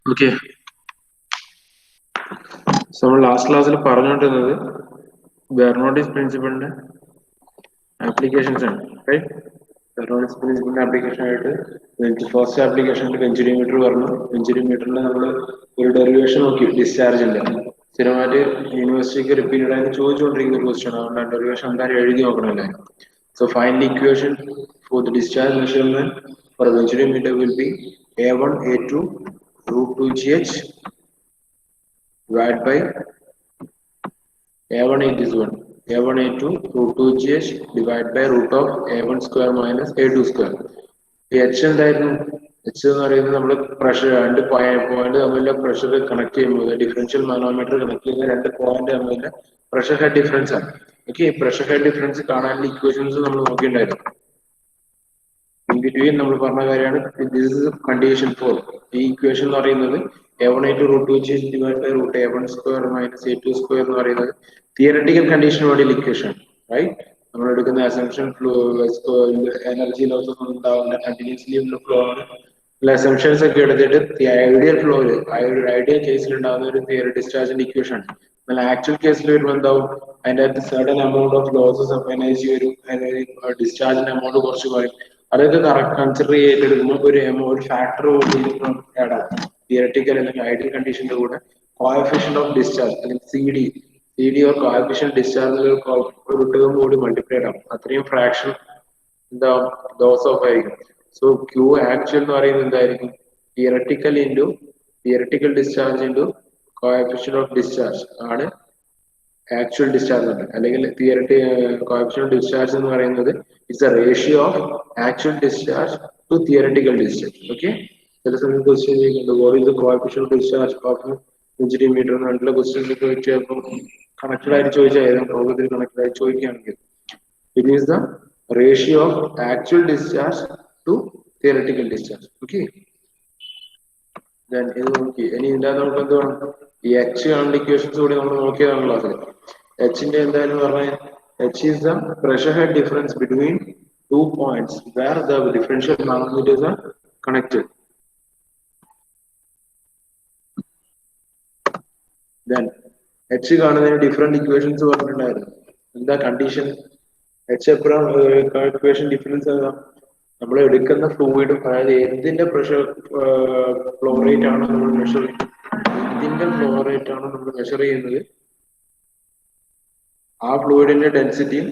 Okay. So last class Bernoulli's principle applications, right? Bernoulli's principle application the first application venturimeter derivation discharge cinematic university repeated and the question derivation. So find the equation for the discharge measurement for a venturimeter will be A1 A2 root 2 GH divided by A1 is this one. A1 A2 root 2 GH divided by root of A1 square minus A2 square. The H എന്തായിരുന്നു H എന്ന് പറയുന്നത് നമ്മൾ pressure രണ്ട് point തമ്മിലുള്ള pressure connect ചെയ്യുമ്പോൾ differential manometer connect ചെയ്യുന്ന രണ്ട് point തമ്മിലുള്ള പ്രഷർ ഹെഡ് ഡിഫറൻസ് ആണ്. ഓക്കെ, പ്രഷർ ഹെഡ് ഡിഫറൻസ് കാണാനുള്ള ഇക്വേഷൻസ് നമ്മൾ നോക്കിയിട്ടുണ്ടായിരുന്നു. In between നമ്മൾ പറഞ്ഞ കാര്യമാണ് this is condition for ഈ ഇക്വേഷൻ എന്ന് പറയുന്നത് A1 A2 root 2 GH divided by root A1 square minus A2 square എന്ന് പറയുന്നത് theoretical condition വേണ്ടിയുള്ള ഇക്വേഷൻ, റൈറ്റ്? നമ്മൾ എടുക്കുന്ന assumption flow energy loss ഒന്നും ഉണ്ടാവില്ല, continuously ഉള്ള ഫ്ലോ ആണ്. assumptions ഒക്കെ എടുത്തിട്ട് ഐഡിയൽ ഫ്ലോയിൽ ഐഡിയൽ കേസിൽ ഉണ്ടാകുന്ന ഒരു ഡിസ്ചാർജിന്റെ ഇക്വേഷൻ ആണ്. എന്നാൽ ആക്ച്വൽ കേസിൽ വരുമ്പോൾ എന്താവും, അതിന്റെ അകത്ത് certain amount of losses of energy വരും, ഡിസ്ചാർജിന്റെ എമൗണ്ട് കുറച്ച് കുറയും. അതൊക്കെ കറക്റ്റ് കൺസിഡർ ചെയ്തെടുക്കുമ്പോൾ ഒരു ഫാക്ടർ തിയററ്റിക്കൽ അല്ലെങ്കിൽ ഐഡിയൽ കണ്ടീഷന്റെ കൂടെ കോഎഫിഷ്യന്റ് ഓഫ് ഡിസ്ചാർജ് അല്ലെങ്കിൽ C D or coefficient discharge കൂടി മൾട്ടിപ്ലൈഡ് ആവും. അത്രയും ഫ്രാക്ഷൻ എന്താ ലോസ് ഓഫ് ആയിരിക്കും. സോ ക്യൂ ആക്ച്വൽ എന്ന് പറയുന്നത് എന്തായിരിക്കും, theoretical discharge into coefficient of discharge ആണ് ആക്ച്വൽ ഡിസ്ചാർജ് ഉണ്ട്. അല്ലെങ്കിൽ കോഎഫിഷ്യന്റ് ഓഫ് ഡിസ്ചാർജ് എന്ന് പറയുന്നത് it's a ratio of actual discharge to theoretical discharge. Okay, ചില സമയത്ത് ക്വസ്റ്റ്യൻ ചെയ്യുന്നുണ്ട് what is the coefficient of discharge of centimeter എന്നുള്ള ക്വസ്റ്റ്യൻ ചിലപ്പോൾ കണക്റ്റഡ് ആയിട്ട് ചോദിച്ചാൽ ഏതെങ്കിലും പ്രോബ്ലത്തിൽ കണക്റ്റഡ് ആയിട്ട് ചോദിക്കുകയാണെങ്കിൽ it is the ratio of actual discharge to theoretical discharge. Okay, ഇത് നോക്കി ഇനി ഇതിന്റെ നമുക്ക് എന്താണ് ഈ എച്ച് കാണുന്ന ഇക്വേഷൻസ് കൂടി നമ്മൾ നോക്കിയതാണ് ക്ലാസ്സിൽ. എച്ചിന്റെ എന്തായാലും പറഞ്ഞാൽ H is the pressure head difference between two points where the differential magnitudes are connected. Then H കാണുന്നതിന് ഡിഫറെന്റ് ഇക്വേഷൻസ് പറഞ്ഞിട്ടുണ്ടായിരുന്നു. എന്താ കണ്ടീഷൻ? എച്ച് എപ്പോഴും ഇക്വേഷൻ ഡിഫറൻസ് ഏതാ, നമ്മൾ എടുക്കുന്ന ഫ്ലൂയിഡും അതായത് എന്തിന്റെ പ്രഷർ ഫ്ലോ റേറ്റ് ആണോ നമ്മൾ മെഷർ ചെയ്യുന്നത് ആ ഫ്ലൂയിഡിന്റെ ഡെൻസിറ്റിയും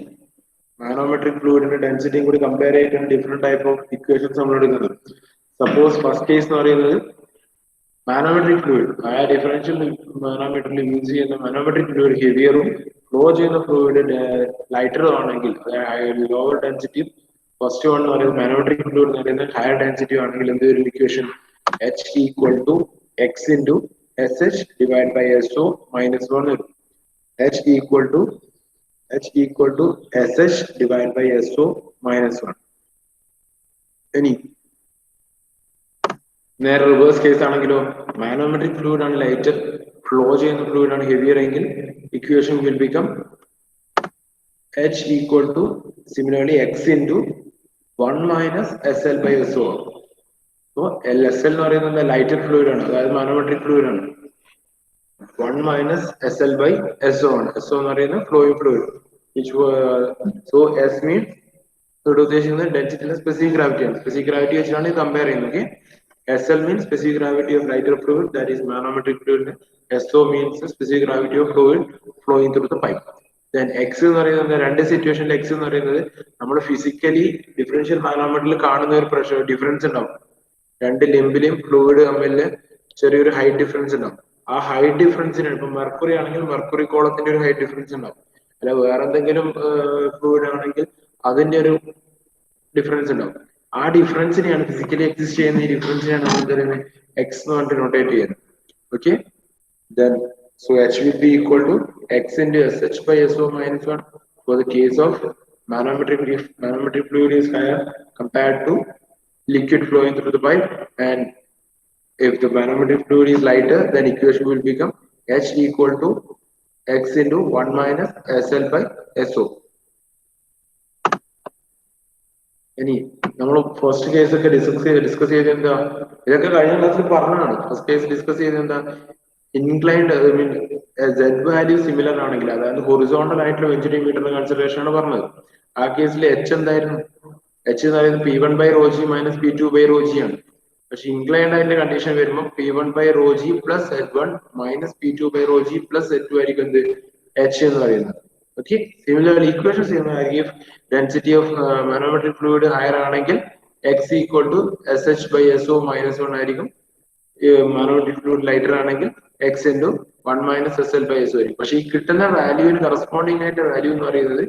മാനോമെട്രിക് ഫ്ലൂയിഡിന്റെ ഡെൻസിറ്റിയും കൂടി കമ്പയർ ചെയ്തിട്ടാണ് ഡിഫറെന്റ് ടൈപ്പ് ഓഫ് ഇക്വേഷൻസ് നമ്മൾ എടുക്കുന്നത്. സപ്പോസ് ഫസ്റ്റ് കേസ് എന്ന് പറയുന്നത് മാനോമെട്രിക് ഫ്ലൂയിഡ്, ആ ഡിഫറൻഷ്യൽ മാനോമീറ്ററിൽ യൂസ് ചെയ്യുന്ന മാനോമെട്രിക് ഫ്ലൂയിഡ് ഹെവിയറും ഫ്ലോ ചെയ്യുന്ന ഫ്ലൂയിഡ് ലൈറ്ററും ആണെങ്കിൽ ലോവർ ഡെൻസിറ്റിയും ഫസ്റ്റ് വൺ എന്ന് പറയുന്നത് മാനോമെട്രിക് ഫ്ലൂയിഡ് എന്ന് പറയുന്നത് ഹയർ ഡെൻസിറ്റി ആണെങ്കിൽ എന്ത് വരും equation? H equal to X into S H divide by S O minus 1 വരും. H equal to S H divide by S O minus 1. ഇനി നേരെ റിവേഴ്സ് കേസ് ആണെങ്കിലോ, മാനോമെട്രിക് ഫ്ലൂയിഡ് ആണ് ലൈറ്റർ, ഫ്ലോ ചെയ്യുന്ന fluid ആണ് ഹെവിയർ എങ്കിൽ equation will become H equal to similarly x into 1 minus SL by SO. So LSL എന്ന് പറയുന്നത് lighter fluid ആണ്, അതായത് മാനോമെട്രിക് ഫ്ലൂയിഡ് ആണ്. 1 minus SL by SO ആണ്. SO എന്ന് പറയുന്നത് flowing fluid. So S means ഇവിടെ ഉദ്ദേശിക്കുന്നത് ഡെൻസിറ്റി സ്പെസിഫിക് ഗ്രാവിറ്റി ആണ്. സ്പെസിഫിക് ഗ്രാവിറ്റി വെച്ചിട്ടാണ് ഇത് കമ്പയർ ചെയ്യുന്നത്. SL means specific gravity of lighter fluid, that is manometric fluid. SO means specific gravity of fluid flowing through the pipe. Then X എന്ന് പറയുന്നത് രണ്ട് സിറ്റുവേഷനിൽ X എന്ന് പറയുന്നത് നമ്മൾ ഫിസിക്കലി ഡിഫറൻഷ്യൽ മാനോമീറ്ററിൽ കാണുന്ന ഒരു പ്രഷർ ഡിഫറൻസ് ഉണ്ടാവും. രണ്ട് ലിംബിലെയും ഫ്ലൂയിഡ് തമ്മിൽ ചെറിയൊരു ഹൈറ്റ് ഡിഫറൻസ് ഉണ്ടാവും. ആ ഹൈറ്റ് ഡിഫറൻസിന് ഇപ്പൊ മെർക്കുറി ആണെങ്കിൽ മെർക്കുറി കോളത്തിന്റെ ഒരു ഹൈറ്റ് ഡിഫറൻസ് ഉണ്ടാവും. അല്ല വേറെ എന്തെങ്കിലും ഫ്ലൂയിഡ് ആണെങ്കിൽ അതിന്റെ ഒരു ഡിഫറൻസ് ഉണ്ടാവും. ആ ഡിഫറൻസിനെയാണ് ഫിസിക്കലി എക്സിസ്റ്റ് ചെയ്യുന്ന ഈ ഡിഫറൻസിനെയാണ് നമ്മൾ എക്സ് എന്ന് പറഞ്ഞിട്ട് നോട്ടേറ്റ് ചെയ്യുന്നത്. Okay, then so H will be equal to x into SH by SO minus 1 for the case of manometric if manometric fluid is higher compared to liquid flowing through the pipe, and if the manometric fluid is lighter, then equation will become H equal to x into 1 minus SL by SO. ഇനി നമ്മൾ first case ഒക്കെ discuss ചെയ്ത് എന്താ ഇതൊക്കെ കഴിഞ്ഞ ക്ലാസ്സിൽ പറഞ്ഞതാണ്. First case discuss ചെയ്ത് എന്താ, ഇൻക്ലൈൻഡ് Z വാല്യൂ സിമിലർ ആണെങ്കിൽ, അതായത് ഹൊറിസോണ്ടൽ ആയിട്ടുള്ള വെഞ്ചുറി മീറ്ററിന്റെ കൺസിഡറേഷൻ ആണ് പറഞ്ഞത്. ആ കേസിൽ എച്ച് എന്തായിരുന്നു? എച്ച് എന്ന് P1 by rho g minus P2 by rho g ആണ്. പക്ഷെ ഇൻക്ലൈൻഡ് ആയിട്ടുള്ള കണ്ടീഷൻ വരുമ്പോൾ P1 by rho g plus Z1 minus P2 by rho g plus Z2 ആയിരിക്കും എന്ത്, എച്ച് എന്ന് പറയുന്നത്. Okay, similar equation if density of manometric fluid higher ആണെങ്കിൽ x equal to sh by so minus 1 ആയിരിക്കും. manometric fluid lighter ആണെങ്കിൽ x into 1 minus sl by so ആയിരിക്കും. പക്ഷെ ഈ കിട്ടുന്ന വാല്യൂവിന് കറസ്പോണ്ടിങ് ആയിട്ട് വാല്യൂ എന്ന് പറയുന്നത്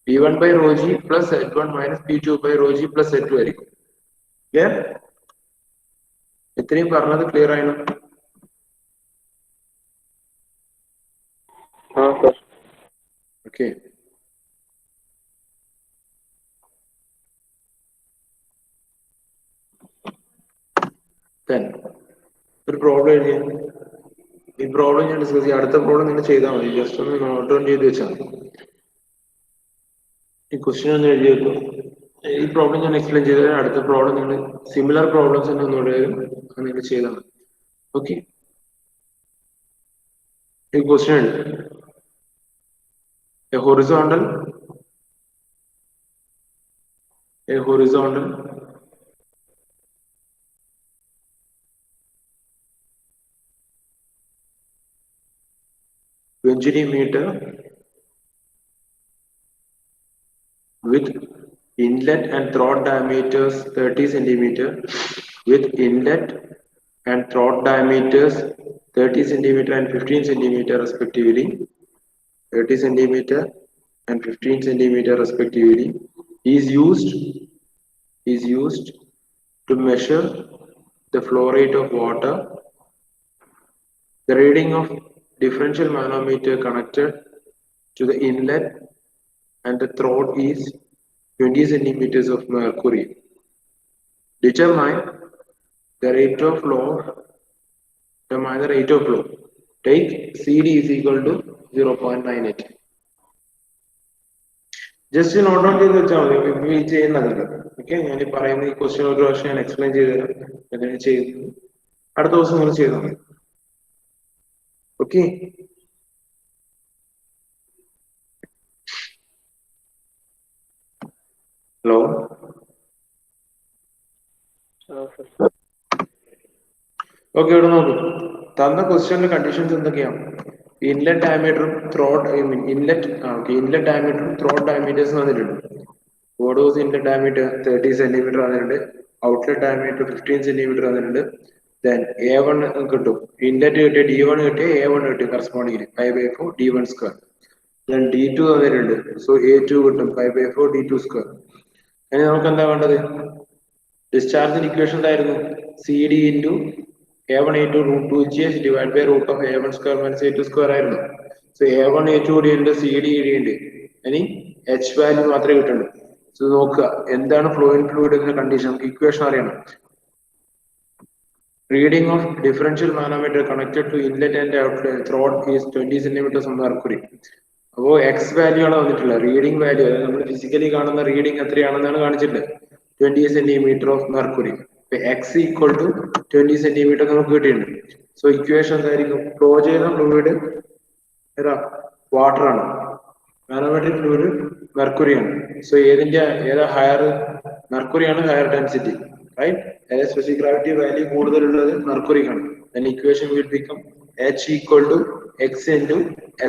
P1 by rho g plus Z1 minus P2 by rho g plus Z2 ആയിരിക്കും. ക്ലിയർ? ഇത്രയും പറഞ്ഞത് ക്ലിയർ ആയിരുന്നു? ഓക്കെ, ഒരു പ്രോബ്ലം എഴുതിയ, ഈ പ്രോബ്ലം ഞാൻ ഡിസ്കസ് ചെയ്യാം. അടുത്ത പ്രോബ്ലം നിങ്ങൾ ചെയ്താൽ മതി, ജസ്റ്റ് ഒന്ന് നോട്ട് ഡൗൺ ചെയ്ത് വെച്ചാൽ മതി. ഈ ക്വസ്റ്റ്യൻ ഒന്ന് എഴുതി വെക്കും. ഈ പ്രോബ്ലം ഞാൻ എക്സ്പ്ലെയിൻ ചെയ്തത്, അടുത്ത പ്രോബ്ലം നിങ്ങൾ സിമിലർ പ്രോബ്ലംസ് ഒന്നുകൂടെ നിങ്ങൾ ചെയ്താൽ മതി. ഓക്കെ, ഈ ക്വസ്റ്റ്യൻ ഉണ്ട്. A horizontal Venturi meter with inlet and throat diameters 30 centimeter with inlet and throat diameters 30 centimeter and 15 centimeter respectively, 30 centimeter and 15 centimeter respectively, is used to measure the flow rate of water. The reading of differential manometer connected to the inlet and the throat is 20 centimeters of mercury. Determine the rate of flow. Determine the rate of flow. Take CD is equal to 0.98. Just note down ചെയ്ത് വെച്ചാൽ മതി, ഈ ചെയ്യുന്നതല്ല. Okay, ഞാൻ ഈ പറയുന്ന ഈ question ഒരു പ്രാവശ്യം ഞാൻ എക്സ്പ്ലെയിൻ ചെയ്ത് തരാം. എങ്ങനെ ചെയ്യുന്നു അടുത്ത ദിവസം നിങ്ങൾ ചെയ്താൽ മതി. ഓക്കെ, ഹലോ, ഓക്കെ, ഇവിടെ നോക്കൂ. തന്ന ക്വസ്റ്റ്യനിലെ കണ്ടീഷൻസ് എന്തൊക്കെയാണ്? ഇൻലെറ്റ് ഡയമീറ്ററും ത്രോട്ട് ഇൻലെറ്റ് ഡയമീറ്ററും ത്രോട്ട് ഡയമീറ്റേഴ്സ് വന്നിട്ടുണ്ട്. What was inlet diameter 30 centimetre വന്നിട്ടുണ്ട്. ഔട്ട്ലെറ്റ് ഡയമീറ്റർ 15 സെന്റിമീറ്റർ വന്നിട്ടുണ്ട്. Then A1 കിട്ടും, ഇൻലെറ്റ് കിട്ടിയ D1 കിട്ടിയ A1 കിട്ടും കറസ്പോണ്ടിങ്ങിന് 5/4 D1 സ്ക്വയർ. Then D2 വന്നിട്ടുണ്ട്, സോ A2 കിട്ടും 5/4 D2 സ്ക്വയർ. ഇനി നമുക്ക് എന്താ വേണ്ടത്? ഡിസ്ചാർജിന്റെ ഇക്വേഷൻ എന്തായിരുന്നു? CD into A1 A2 root 2H divided by root of A1 square minus A2 square ആയിരുന്നു. സോ A1 A2 ഇടിയുണ്ട്, CD ഇടിയുണ്ട്, ഇനി H വാല്യൂ മാത്രമേ കിട്ടുള്ളൂ. സോ നോക്കുക എന്താണ് ഫ്ലോ ഇൻ ഫ്ലൂയിഡിന്റെ കണ്ടീഷൻ. നമുക്ക് ഇക്വേഷൻ അറിയണം. Reading of differential manometer connected to inlet and outlet throat is 20 centimeters of mercury. അപ്പോൾ X value ആണ് വന്നിട്ടുള്ളത്. റീഡിംഗ് വാല്യൂ നമ്മൾ ഫിസിക്കലി കാണുന്ന റീഡിംഗ് എത്രയാണെന്നാണ് കാണിച്ചിട്ടുള്ളത്, 20 centimetre of mercury. X equal to 20 centimetre നമുക്ക് കിട്ടിയിട്ടുണ്ട്. സോ ഇക്വേഷൻ എന്തായിരിക്കും? ഫ്ലോ ചെയ്യുന്ന ഫ്ലൂയിഡ് ഏതാ? വാട്ടർ ആണ്. മാനോമെട്രിക് ഫ്ലൂയിഡ് മെർക്കുറി ആണ്. സോ ഏതാ ഹയർ? മെർക്കുറി ആണ് ഹയർ ഡെൻസിറ്റി, റൈറ്റ്? അതായത് സ്പെസിഫിക് ഗ്രാവിറ്റി വാല്യൂ കൂടുതലുള്ളത് മെർക്കുറിക്കാണ്. Then equation will become H equal to X into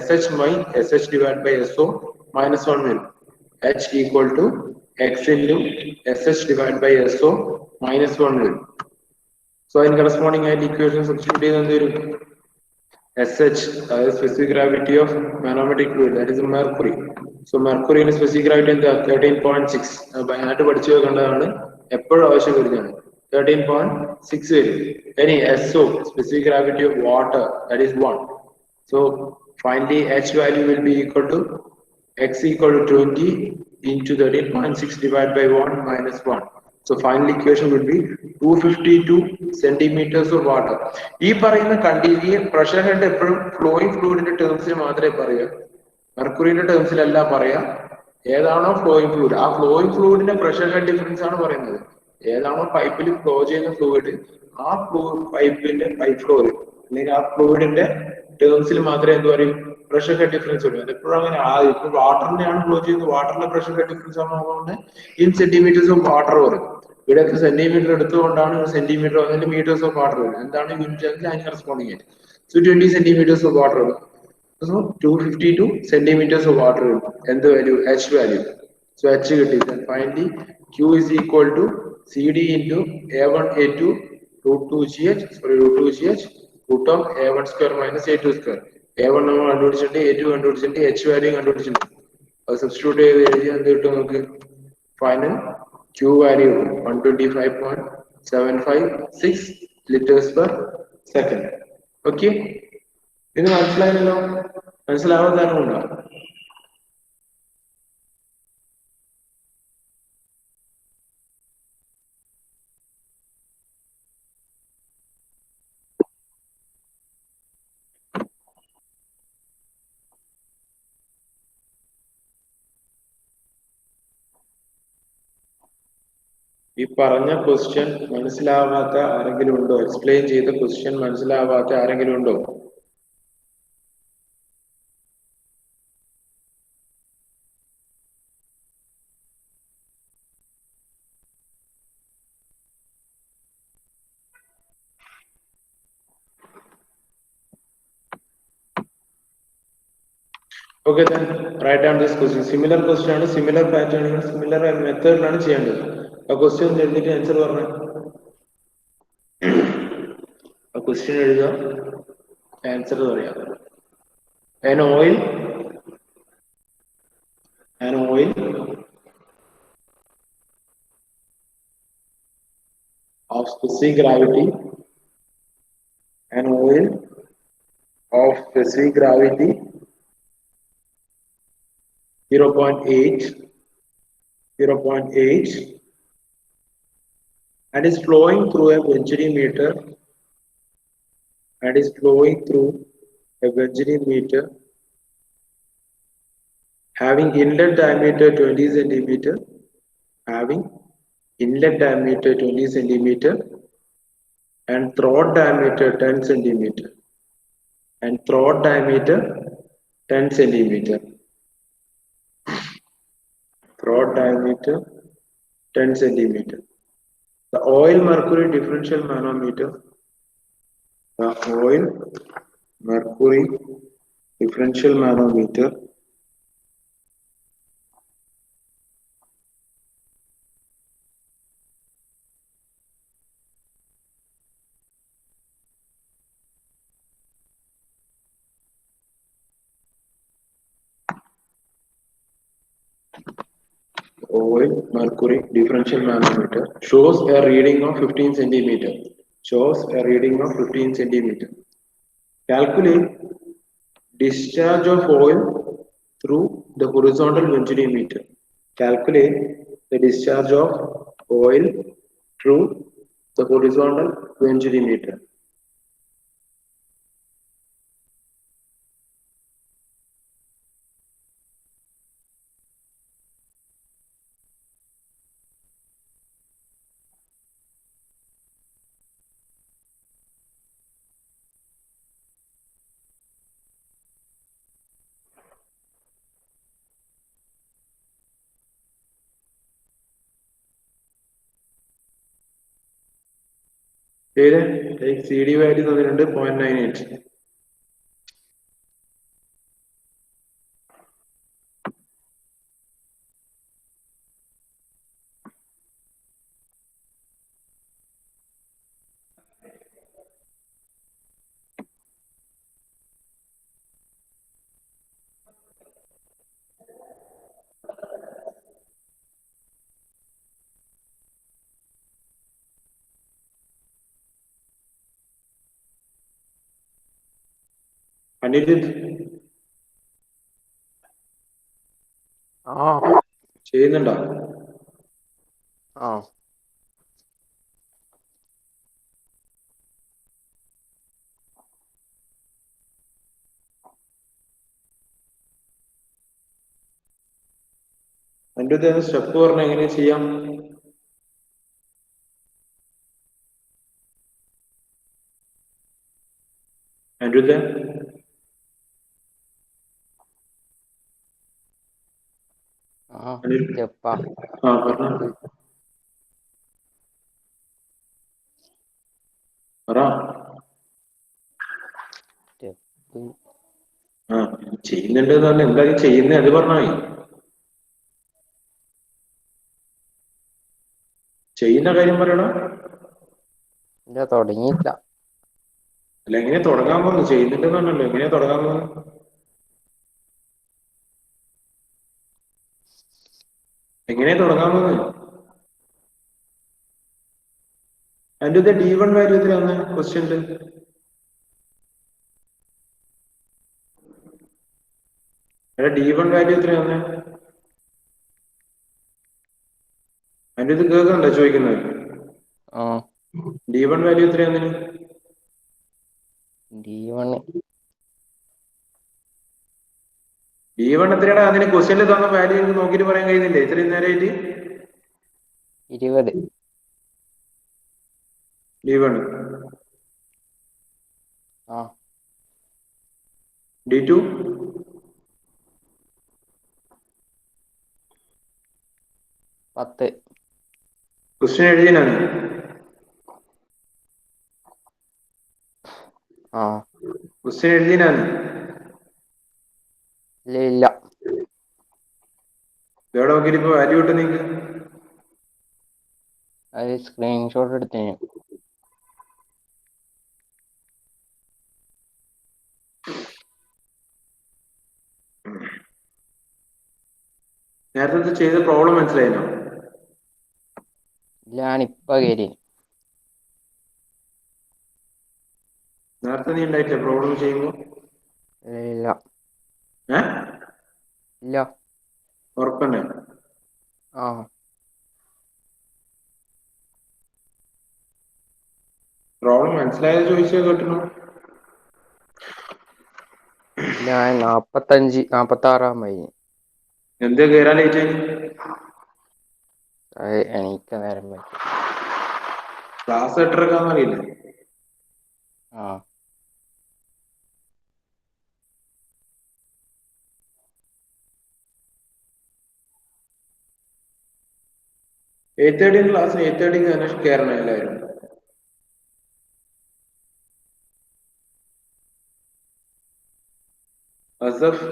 SH by SH divided by SO minus 1 will. H equal to X into SH divided by SO minus 1 will. So in corresponding equation substitute ചെയ്തെന്ത് SH, specific gravity of manometric fluid, that is mercury. So mercury in specific gravity എന്താ? 13.6. ബൈനായിട്ട് പഠിച്ചു വെക്കേണ്ടതാണ്, എപ്പോഴും ആവശ്യം വരുന്നതാണ്. 13.6 വരും. Any SO, specific gravity of water, that is 1. So finally H value will be equal to X equal to 20 into 13.6 divided by 1 minus 1. So final equation would be 252 centimeters of water. ഈ പറയുന്ന condition pressure head എപ്പോഴും flowing ഫ്ലൂയിഡിന്റെ ടേംസിൽ മാത്രമേ പറയാ, മെർക്കുറിന്റെ ടേംസിലല്ല പറയാ. ഏതാണോ flowing fluid, ആ flowing ഫ്ലൂയിഡിന്റെ pressure head difference ആണ് പറയുന്നത്. ഏതാണോ പൈപ്പിൽ ഫ്ലോ ചെയ്യുന്ന ഫ്ലൂയിഡ് ആ പൈപ്പിന്റെ പൈപ്പ് ഫ്ലോയിൽ അല്ലെങ്കിൽ ആ ഫ്ലൂയിഡിന്റെ ടേംസിൽ മാത്രമേ എന്ത് പറയും പ്രഷർ ഹെഡ് ഡിഫറൻസ് വരും. അതെപ്പോഴും അങ്ങനെ ഇപ്പൊ വാട്ടറിന്റെയാണ് ഫ്ലോ ചെയ്യുന്നത്, വാട്ടറിന്റെ പ്രഷർ ഹെഡ് ഡിഫറൻസ് ആകുന്നതുകൊണ്ട് ഇൻ സെന്റിമീറ്റേഴ്സ് ഓഫ് വാട്ടർ വരും. ഇവിടെയൊക്കെ സെന്റിമീറ്റർ എടുത്തുകൊണ്ടാണ് സെന്റിമീറ്റർ അതിന്റെ മീറ്റേഴ്സ് ഓഫ് വാട്ടർ വരും. എന്താണ് യൂണിറ്റ് ആണെങ്കിൽ അതിന് കറസ്പോണ്ടിങ് ആയിട്ട്. സോ 20 സെന്റിമീറ്റേഴ്സ് ഓഫ് വാട്ടർ വരും. So 252 centimeters of water and the value H value. So H കിട്ടി. Then finally Q is equal to CD into A1 A2 root 2 GH root 2 GH root of A1 square minus A2 square. A1 നമ്മൾ കണ്ടുപിടിച്ചിട്ടുണ്ട്, A2 കണ്ടുപിടിച്ചിട്ടുണ്ട്, H value കണ്ടുപിടിച്ചിട്ടുണ്ട്. അത് substitute ചെയ്ത് എഴുതിയാൽ എന്ത് കിട്ടും നമുക്ക്? Final Q value 125.756 liters per second. Okay. ഇത് മനസ്സിലായില്ലല്ലോ? മനസ്സിലാവാതാനും ഉണ്ടോ? ഈ പറഞ്ഞ ക്വസ്റ്റ്യൻ മനസ്സിലാവാത്ത ആരെങ്കിലും ഉണ്ടോ? എക്സ്പ്ലെയിൻ ചെയ്ത ക്വസ്റ്റ്യൻ മനസ്സിലാവാത്ത ആരെങ്കിലും ഉണ്ടോ? Okay, then write down this question. Similar question ആണ്, similar pattern ആണ്, similar മെത്തേഡിലാണ് ചെയ്യേണ്ടത്. ആ ക്വസ്റ്റ്യൻ എഴുതിയിട്ട് ആൻസർ പറഞ്ഞു. ആ ക്വസ്റ്റ്യൻ എഴുതുക, ആൻസർ പറയാം. An oil of specific gravity, an oil of specific gravity 0.8 and is flowing through a Venturi meter having inlet diameter 20 centimeter, and throat diameter 10 centimeter, throat diameter 10 centimeter. The oil mercury differential manometer, shows a reading of 15 centimeter. Calculate discharge of oil through the horizontal Venturi meter. Calculate the discharge of oil through the horizontal Venturi meter. Take CD value 0.98. ചെയ്യുന്നുണ്ടോ? എൻ്റെ step പറഞ്ഞ എങ്ങനെ ചെയ്യാം? അനിരുദ്ധ സ്റ്റെപ്പാ പറഞ്ഞോ പറ. Step ചെയ്യുന്നുണ്ട് എന്ന് പറഞ്ഞാൽ എന്താ ചെയ്യുന്നത് അത് പറഞ്ഞാ മതി. ചെയ്യുന്ന കാര്യം പറയണം. ഇല്ല തുടങ്ങിയില്ല. അല്ല എങ്ങനെയാ തുടങ്ങാൻ പോകുന്നത്? ചെയ്യുന്നുണ്ടെന്ന് പറഞ്ഞല്ലോ, എങ്ങനെയാ തുടങ്ങാൻ പോകുന്നത്? എങ്ങനെയാ തുടങ്ങാൻ പോകുന്നത്? അതിന്റെ D1 വാല്യൂ എത്രയാന്ന് ക്വസ്റ്റ്യനില്? D1 വാല്യൂ എത്രയാന്ന്? അതിന്റെ ഇത് കേൾക്കണ്ടോ ചോദിക്കുന്നത്? D1 വാല്യൂ എത്രയാന്ന്? D1 എത്രയാടാ? അതിന് ക്വസ്റ്റ്യനിൽ തന്ന വാല്യൂ എനിക്ക് നോക്കിയിട്ട് പറയാൻ കഴിയുന്നില്ലേ ഇത്രയും നേരമായിട്ട്? 20. D1 D2 10. ക്വസ്റ്റ്യൻ എഴുതിയാണ്. ക്വസ്റ്റ്യൻ എഴുതിയാണ്. ഇല്ല എവിടെ നോക്കിയിട്ട് ഇപ്പൊ വാല്യൂ കിട്ടും നിങ്ങക്ക്? അത് സ്ക്രീൻഷോട്ട് എടുത്തേ. നേരത്തെ ചെയ്ത പ്രോബ്ലം മനസ്സിലായിനോ? ഞാനിപ്പ കയറി. നേരത്തെ നീ ഉണ്ടായിട്ടില്ല പ്രോബ്ലം ചെയ്യുമ്പോ? ഇല്ല ഉറപ്പന്നെ? പ്രോബ്ലം മനസ്സിലായത് ചോദിച്ചാൽ കേട്ടണോ? ഞാൻ 45-46 എന്താ കേറാൻ ലേറ്റ് ആയി? എനിക്ക് നേരം പറ്റി. ക്ലാസ് 8:30 8:30 ക്ലാസ്സിന് 8:30 തന്നെ കയറണം എല്ലാവരും. അസഫ്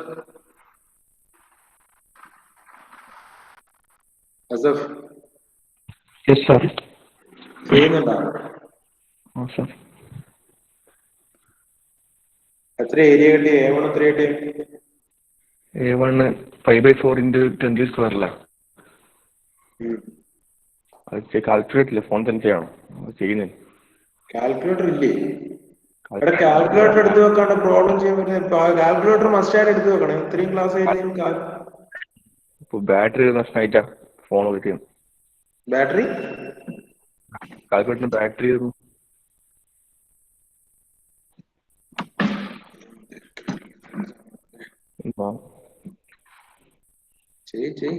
ചെയ്യുന്നുണ്ടോ? എത്ര ഏരിയ കിട്ടി? A1 എത്ര കിട്ടി? A1 5/4 × 20² അല്ല. അത് കാൽക്കുലേറ്റ് ഇല്ല, ഫോൺ തന്നെ ചെയ്യണം. ചെയ്യുന്നത് കാൽക്കുലേറ്റർ ഇല്ലേ? ഇവിടെ കാൽക്കുലേറ്റർ എടുത്ത് വെക്കാണ്ട് പ്രോബ്ലം ചെയ്യാൻ പറ്റുന്ന കാൽക്കുലേറ്റർ മസ്റ്റ് ആയിട്ട് എടുത്ത് വെക്കണം. ഇത്രയും ക്ലാസ് ആയിട്ട് ഇപ്പൊ ബാറ്ററി നഷ്ടമായിട്ടാ ഫോൺ കിട്ടിയത്. ബാറ്ററി കാൽക്കുലേറ്ററിന് ബാറ്ററി ചെയ്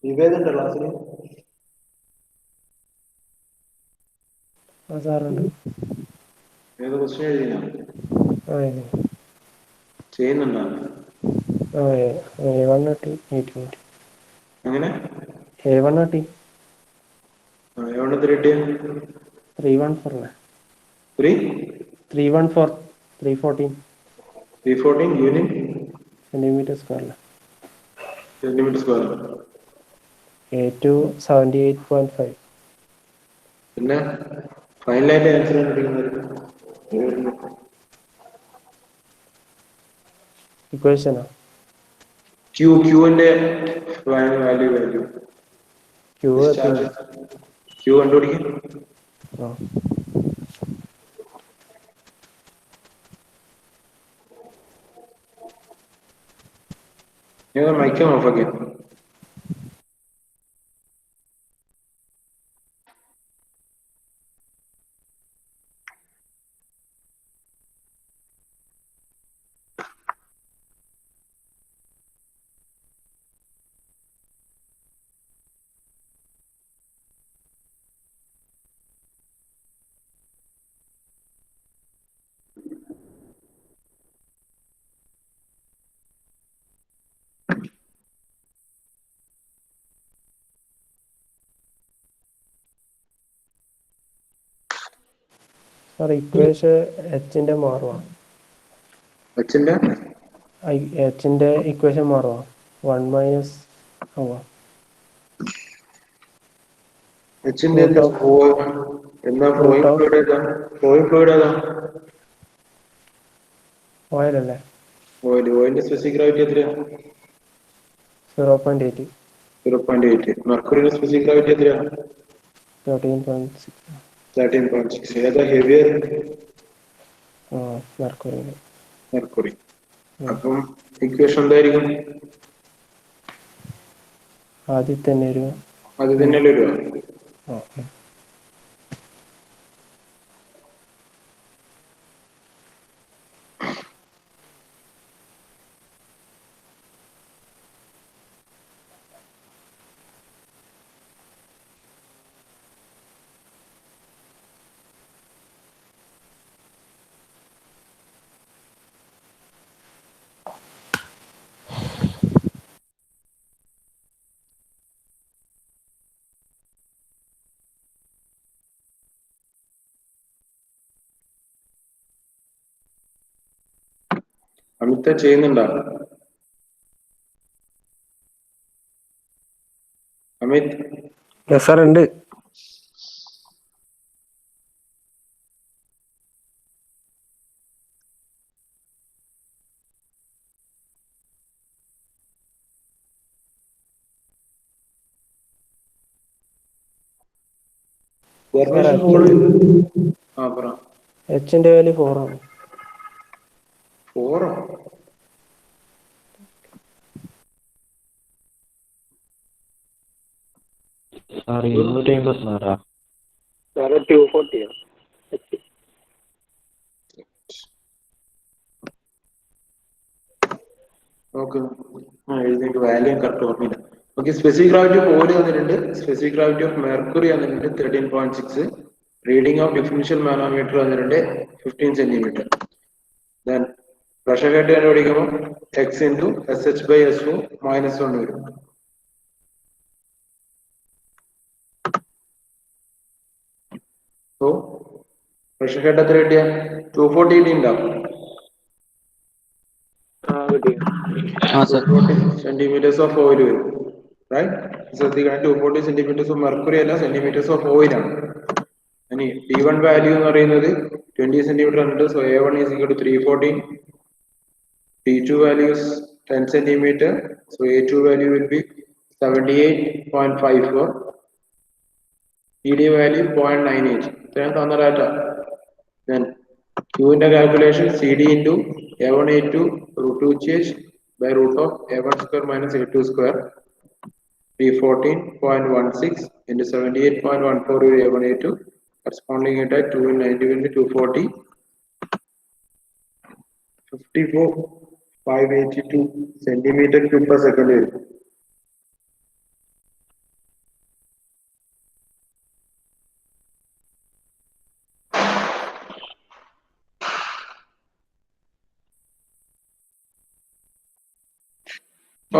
നിവേദുണ്ടോ ക്ലാസ്സിന്? ഏത് ക്വസ്റ്റ്യൻ എഴുതിനാ? ചെയ്യുന്നുണ്ടോ? എങ്ങനെ? A1 കിട്ടി. A1 എത്ര കിട്ടിയ? 314. 314 യൂണിറ്റ് സെന്റിമീറ്റർ സ്ക്വയർ. A2 78.5. പിന്നെ ഫൈനലായിട്ട് ആൻസർ കണ്ടുപിടിക്കുന്നത് ഇക്വേഷനാ ക്യൂവിന്റെ വാല്യൂ ക്യൂ ഡിസ്ചാർജ് ക്യൂ കണ്ടുപിടിക്കും. ആ ഞാൻ മൈക്ക് ഓഫ് ആക്കി. സാർ ഇക്വേഷൻ എച്ചിന്റെ മാറുക. എച്ചിന്റെ ഇക്വേഷൻ മാറുക 1 മൈനസ് ആവുക. എച്ചിന്റെ എന്താ ഫ്ലോയിങ് ഫ്ലൂയിഡ് ഏതാ? ഓയിലല്ലേ? ഓയിലിന്റെ സ്പെസിഫിക് ഗ്രാവിറ്റി എത്രയാ? 0.8. 0.8. മെർക്കുറിയുടെ സ്പെസിഫിക് ഗ്രാവിറ്റി എത്രയാ? 13.6. 13.6. ഏതാ ഹെവിയർ? മെർക്കുറി. അപ്പം ഇക്വേഷൻ എന്തായിരിക്കും? ആദ്യം തന്നെ ഒരു അത് തന്നെയല്ലേ ഒരു അമിത ചെയ്യുന്നുണ്ടോ? അമിത് സാർ ഉണ്ട്. എച്ചിന്റെ വാല്യൂ 4 ആണ്. 4 240 നോക്ക്. എഴുതിയിട്ട് വാല്യൂ കറക്റ്റ് ഓർമ്മയില്ല. Okay, specific gravity of oil തന്നിട്ടുണ്ട്. സ്പെസിഫിക് ഗ്രാവിറ്റി ഓഫ് മെർക്കുറി തന്നിട്ടുണ്ട് 13.6. റീഡിംഗ് ഓഫ് ഡിഫറൻഷ്യൽ മാനോമീറ്റർ തന്നിട്ടുണ്ട് 15 സെന്റിമീറ്റർ. ദെൻ പ്രഷർ ഹെഡ് കണ്ടുപിടിക്കുമ്പോൾ എക്സ് ഇൻറ്റു SH/SO -1 വരും. സോ പ്രഷർ ഹെഡ് എത്ര കിട്ടിയ? 240 കിട്ടിയിട്ടുണ്ടാവും. 240 centimeters of oil വരും. റൈറ്റ്? ശ്രദ്ധിക്കണം, 240 centimeters of mercury അല്ല, centimeters of oil ആണ്. ഇനി D1 വാല്യൂ എന്ന് പറയുന്നത് 20 centimeter ഉണ്ട്. So A1 is equal to 314. D2 value is 10 centimeter. So A2 value will be 78.54. ED value 0.98. Then on the data. Then Q in the calculation CD into A1A2 root 2 change by root of A1 square minus A2 square. 314.16 into 78.14 A1A2 corresponding at 290 into 240. 54,582 centimeter cube per second.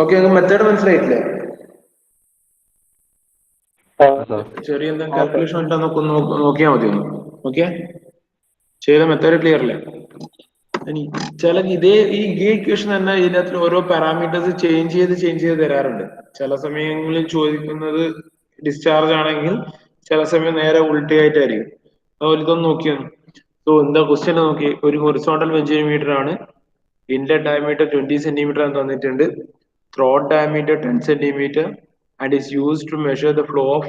Okay, method മനസ്സിലായിട്ടില്ലേ? ചെറിയ എന്തെങ്കിലും calculation ഉണ്ടോ നോക്കിയാൽ മതി. Okay, ചെയ്ത method clear അല്ലേ? ഇനി ചില ഈ ഇക്വേഷൻ തന്നെ ഇതിനകത്ത് ഓരോ പാരാമീറ്റേഴ്സ് ചേഞ്ച് ചെയ്ത് തരാറുണ്ട്. ചില സമയങ്ങളിൽ ചോദിക്കുന്നത് ഡിസ്ചാർജ് ആണെങ്കിൽ ചില സമയം നേരെ ഉൾട്ടയായിട്ടായിരിക്കും. അതുപോലെ ഇതൊന്ന് നോക്കിയാണ്. സോ എന്താ ക്വസ്റ്റ്യൻ നോക്കി? ഒരു ഹൊറിസോണ്ടൽ വെഞ്ചിമീറ്റർ ആണ്. Inlet diameter 20 centimeter and തന്നിട്ടുണ്ട്. Throat diameter 10 centimeter and is used to measure the flow of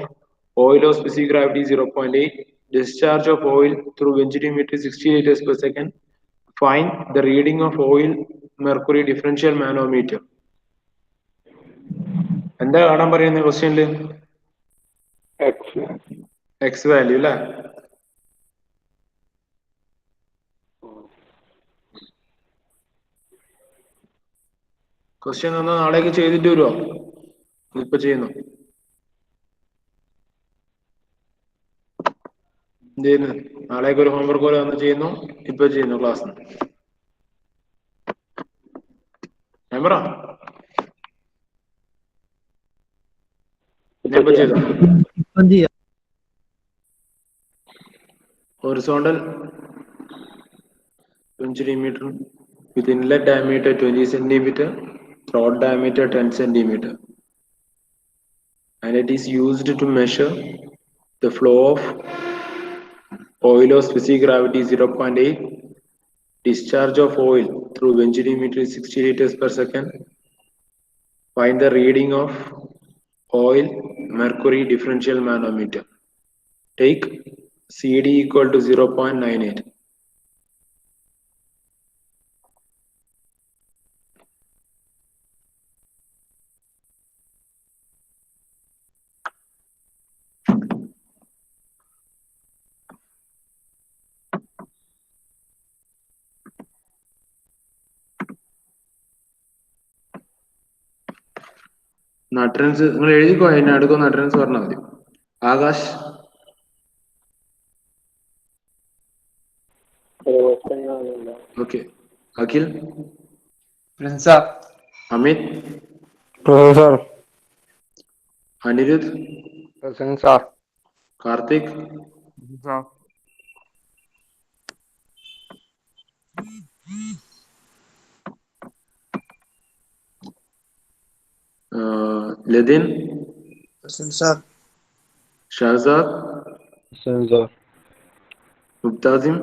oil of specific gravity 0.8. Discharge of oil through ventimeter 60 liters per second. Find the reading of oil mercury differential manometer. എന്താ കാണാൻ പറയുന്ന ക്വസ്റ്റ്യനില്? X value അല്ലേ? Question തന്നാ നാളേക്ക് ചെയ്തിട്ട് വരുമോ? ഇപ്പൊ ചെയ്യുന്നു. എന്ത് ചെയ്യുന്നു? നാളേക്ക് ഒരു ഹോംവർക്ക് പോലെ വന്ന് ചെയ്യുന്നു. ഇപ്പൊ ചെയ്യുന്നു ക്ലാസ്. ഞാൻ പറ ചെയ്തു. Horizontal 20 centimeter with inlet diameter 20 centimeter, throat diameter 10 centimeter, and it is used to measure the flow of oil of specific gravity 0.8. Discharge of oil through ventimeter 60 liters per second. Find the reading of oil mercury differential manometer. Take CD equal to 0.98. Attendance നിങ്ങൾ എഴുതിക്കോ, അതിന് അടുക്കൊന്ന് attendance പറഞ്ഞാൽ മതി. Akash, okay. Akhil, Amit, Anirudh, Karthik, ലതിൻ, Shahzad, മുബ്താസിം,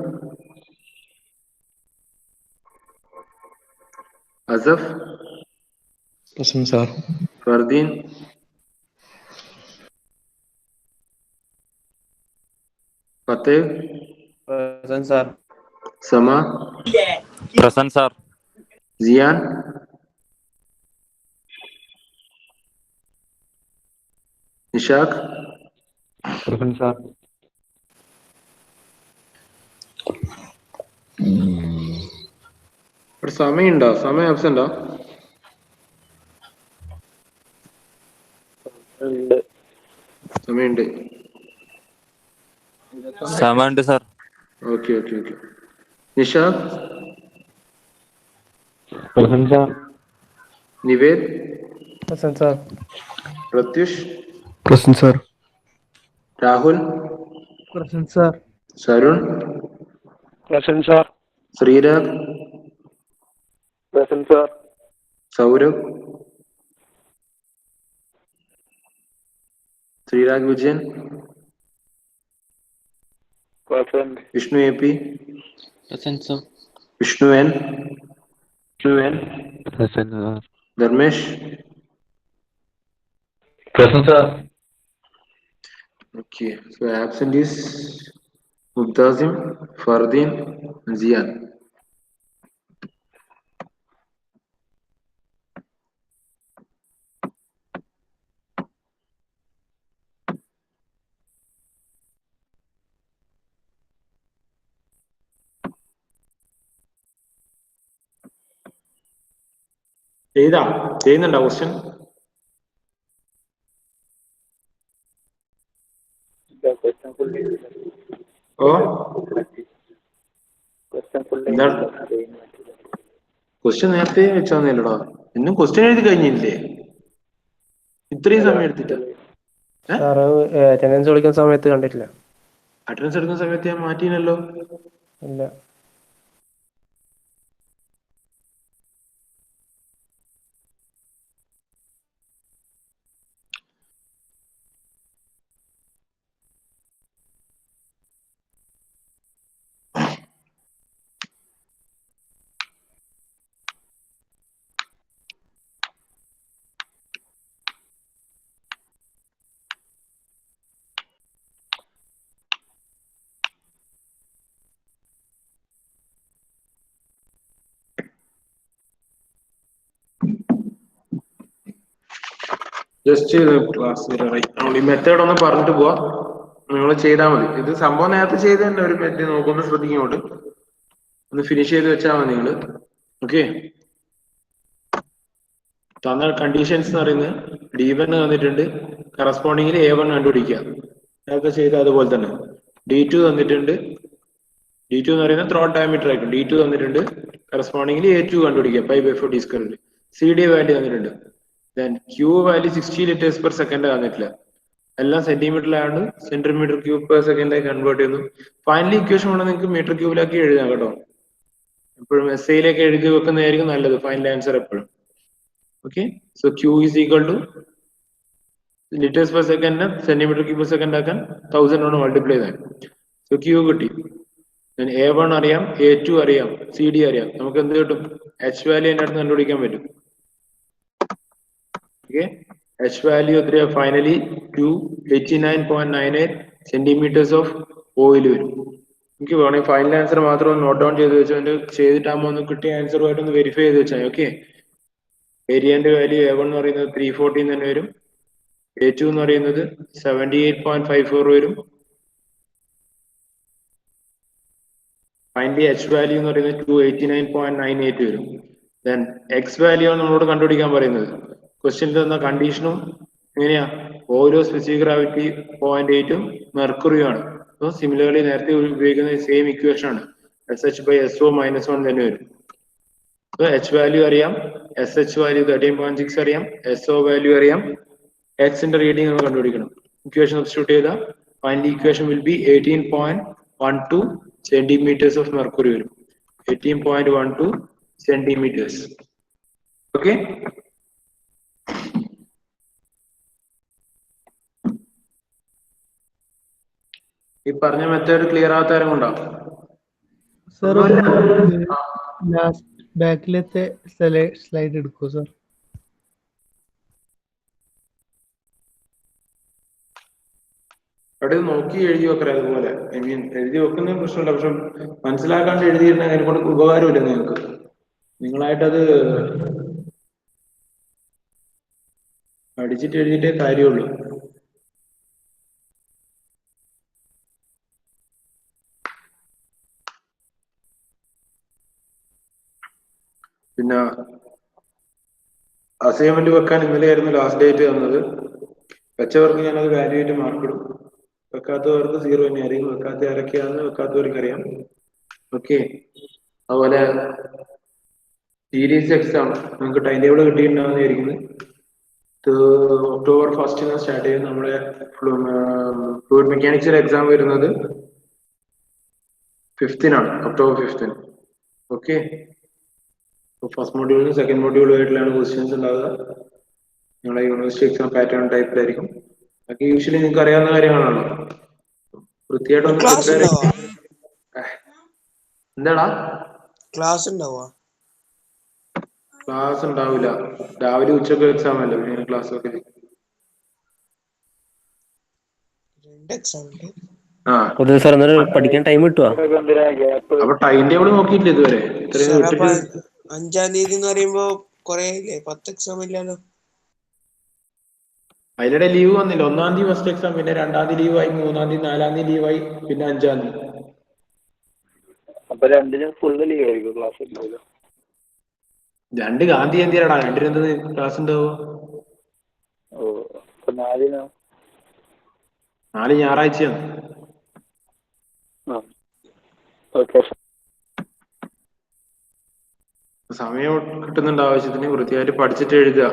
Asaf, Fardeen, ഫത്തേഹ്, സമ, സിയാൻ, നിഷാഖ്, ഇവിടെ സമയമുണ്ടോ? സമയം ആബ്സെന്റോ? സമയമുണ്ട്. Sir. Okay okay okay. Nishad, Nived, Pratyush, Rahul, Sarun, Sreerag, Saurabh, Sreerag Vijayan, Vishnu A P, Vishnu N, Dharmesh, okay. So absent is Mubtazim, Fardin, Zian. ചെയ്യുന്നുണ്ടോ ക്വസ്റ്റ്യൻ? ഓ ക്വസ്റ്റ്യൻ നേരത്തെ വെച്ചാന്നല്ലടാ. ഇന്നും ക്വസ്റ്റ്യൻ എഴുതി കഴിഞ്ഞില്ലേ? ഇത്രയും സമയം എടുത്തിട്ട് അറ്റൻഡൻസ് വിളിക്കുന്ന സമയത്ത് കണ്ടിട്ടില്ല. അറ്റൻഡൻസ് എടുക്കുന്ന സമയത്ത് ഞാൻ മാറ്റിനല്ലോ. ഇല്ല. ജസ്റ്റ് ക്ലാസ് ഈ മെത്തേഡ് ഒന്ന് പറഞ്ഞിട്ട് പോവാ, നിങ്ങൾ ചെയ്താൽ മതി. ഇത് സംഭവം നേരത്തെ ചെയ്ത് തന്നെ ഒരു മെത്തേഡ് നോക്കുമ്പോൾ ശ്രദ്ധിക്കോട്ട് ഒന്ന് ഫിനിഷ് ചെയ്ത് വെച്ചാൽ മതി നിങ്ങൾ. ഓക്കെ, തന്ന കണ്ടീഷൻസ് എന്ന് പറയുന്നത് D1 തന്നിട്ടുണ്ട്, കറസ്പോണ്ടിങ്ങിൽ A1 കണ്ടുപിടിക്കുക, നേരത്തെ ചെയ്ത അതുപോലെ തന്നെ. D2 തന്നിട്ടുണ്ട്, D2 എന്ന് പറയുന്നത് ത്രോട്ട് ഡയമീറ്റർ ആയിരിക്കും. D2 തന്നിട്ടുണ്ട്, കറസ്പോണ്ടിങ്ങിൽ A2 കണ്ടുപിടിക്കുക, 5/4 d². CD വാല്യൂ തന്നിട്ടുണ്ട്. Then Q value 60 liters per second തന്നിട്ടില്ല, എല്ലാം സെന്റിമീറ്ററിലാണ്, സെന്റിമീറ്റർ ക്യൂബ് പെർ സെക്കൻഡ് ആയി കൺവേർട്ട് ചെയ്യുന്നു. ഫൈനലി ഇക്വേഷൻ കൊണ്ട് നിങ്ങൾക്ക് മീറ്റർ ക്യൂബിലാക്കി എഴുതാം കേട്ടോ. എപ്പോഴും SI എഴുതി വെക്കുന്നതായിരിക്കും നല്ലത് ഫൈനൽ ആൻസർ എപ്പോഴും. Okay, so Q is equal to liters per second centimeter cube per second ആക്കാൻ 1000 കൊണ്ട് മൾട്ടിപ്ലൈ ചെയ്താൽ സോ Q കിട്ടി. A1 അറിയാം, A2 അറിയാം, CD അറിയാം, നമുക്ക് എന്ത് കിട്ടും? H വാല്യൂ അതിൻ്റെ അടുത്ത് കണ്ടുപിടിക്കാൻ പറ്റും. ഓക്കെ, H വാല്യൂ എത്രയാ? ഫൈനലി 289.98 സെന്റിമീറ്റേഴ്സ് ഓഫ് ഓയിൽ വരും. എനിക്ക് വേണമെങ്കിൽ ഫൈനൽ ആൻസർ മാത്രം ഒന്ന് നോട്ട് ഡൗൺ ചെയ്ത് വെച്ചാൽ ചെയ്തിട്ടാകുമ്പോൾ ഒന്ന് കിട്ടിയ ആൻസറുമായിട്ട് ഒന്ന് വെരിഫൈ ചെയ്ത് വെച്ചാൽ. ഓക്കെ, ഏരിയന്റെ വാല്യൂ A1 എന്ന് പറയുന്നത് 314 തന്നെ വരും, A2 എന്ന് പറയുന്നത് 78.54 വരും. ഫൈനലി H വാല്യൂ എന്ന് പറയുന്നത് 289.98 വരും. ദെൻ X വാല്യൂ ആണ് നമ്മളോട് കണ്ടുപിടിക്കാൻ പറയുന്നത്. ക്വസ്റ്റ്യനിൽ തന്ന കണ്ടീഷനും എങ്ങനെയാ? ഓരോ സ്പെസിഫിക് ഗ്രാവിറ്റി 0.8 മെർക്കുറിയും ആണ്. സോ സിമിലർലി നേരത്തെ ഉപയോഗിക്കുന്ന സെയിം ഇക്വേഷൻ ആണ്, SH/SO -1 തന്നെ വരും. സോ H വാല്യൂ അറിയാം, SH വാല്യൂ 13.6 അറിയാം, SO വാല്യൂ അറിയാം, X ന്റെ റീഡിംഗ് നമ്മൾ കണ്ടുപിടിക്കണം. ഇക്വേഷൻ സബ്സ്റ്റിറ്റ്യൂട്ട് ചെയ്താൽ finally equation will be 18.12 centimetres of mercury വരും. 18.12 സെന്റിമീറ്റേഴ്സ്. ഓക്കെ, ഈ പറഞ്ഞ മെത്തേഡ് ക്ലിയർ ആകാത്തവരും ഉണ്ടാവും. സർ ലാസ്റ്റ് ബാക്കിലത്തെ സ്ലൈഡ് എടുക്കൂ സർ. അവിടെ നോക്കി എഴുതി വെക്കറ, അതുപോലെ ഐ മീൻ എഴുതി വെക്കുന്ന പ്രശ്നമില്ല, പക്ഷെ മനസ്സിലാക്കാണ്ട് എഴുതിയിരുന്ന അതിനെ കൊണ്ട് ഉപകാരമില്ല നിങ്ങൾക്ക്. നിങ്ങളായിട്ടത് പഠിച്ചിട്ട് എഴുതിയിട്ടേ കാര്യമുള്ളൂ. പിന്നെ അസൈൻമെന്റ് വെക്കാൻ ഇന്നലെയായിരുന്നു ലാസ്റ്റ് ഡേറ്റ് തന്നത്. വെച്ചവർക്ക് ഞാനത് വാല്യൂ ആയിട്ട് മാർക്ക് ഇടും, വെക്കാത്തവർക്ക് 0 തന്നെ അറിയും. വെക്കാത്ത ആരൊക്കെയാണെന്ന് വെക്കാത്തവർക്ക് അറിയാം. ഓക്കെ, അതുപോലെ സീരീസ് എക്സാം നിങ്ങൾക്ക് ടൈം ടേബിൾ കിട്ടിയിട്ടുണ്ടാവുന്ന വിചാരിക്കുന്നത്. October 1 സ്റ്റാർട്ട് ചെയ്യും. നമ്മുടെ ഫ്ലൂയിഡ് മെക്കാനിക്സിൽ എക്സാം വരുന്നത് 5th October 5. ഓക്കെ, ഫസ്റ്റ് മോഡ്യൂളിനും സെക്കൻഡ് മോഡ്യൂളുമായിട്ടാണ് ക്വസ്റ്റ്യൻസ് ഉണ്ടാവുക. നിങ്ങളെ യൂണിവേഴ്സിറ്റി എക്സാം പാറ്റേൺ ടൈപ്പിലായിരിക്കും. അതൊക്കെ യൂഷ്വലി നിങ്ങൾക്ക് അറിയാവുന്ന കാര്യങ്ങളാണല്ലോ. വൃത്തിയായിട്ടൊന്ന് എന്താടാ ക്ലാസ് ഉണ്ടാവുക? ക്ലാസ് ഉണ്ടാവില്ല, രാവിലെ ഉച്ചക്ക് എക്സാം അല്ലേ, പിന്നെ ക്ലാസ് ഒക്കെ. 2 എക്സാം ഉണ്ട്. പഠിക്കാൻ ടൈം കിട്ടുവാ? അപ്പൊ ടൈം ടേബിൾ നോക്കിയിട്ടില്ല ഇതുവരെ. 5-ാം തീയതി എന്ന് പറയുമ്പോ കൊറേ 10 എക്സാം ഇല്ലല്ലോ. അതിനിടെ ലീവ് വന്നില്ല. 1-ാം തീയതി ഫസ്റ്റ് എക്സാം, പിന്നെ 2-ാം തീയതി ലീവായി, 3-ാം തീയതി 4-ാം തീയതി ലീവായി, പിന്നെ 5-ാം തീയതി. അപ്പൊ 2-നും ഫുള്ള് ലീവ് ആയിരിക്കും, ക്ലാസ് ഉണ്ടാവില്ല. 2 ഗാന്ധി ജയന്തിയാടാ, 2-ന് എന്ത് ക്ലാസ് ഉണ്ടാവോ? 4-നോ? 4 ഞായറാഴ്ചയാണ്. സമയം കിട്ടുന്നുണ്ട് ആവശ്യത്തിന്. വൃത്തിയായിട്ട് പഠിച്ചിട്ട് എഴുതുക.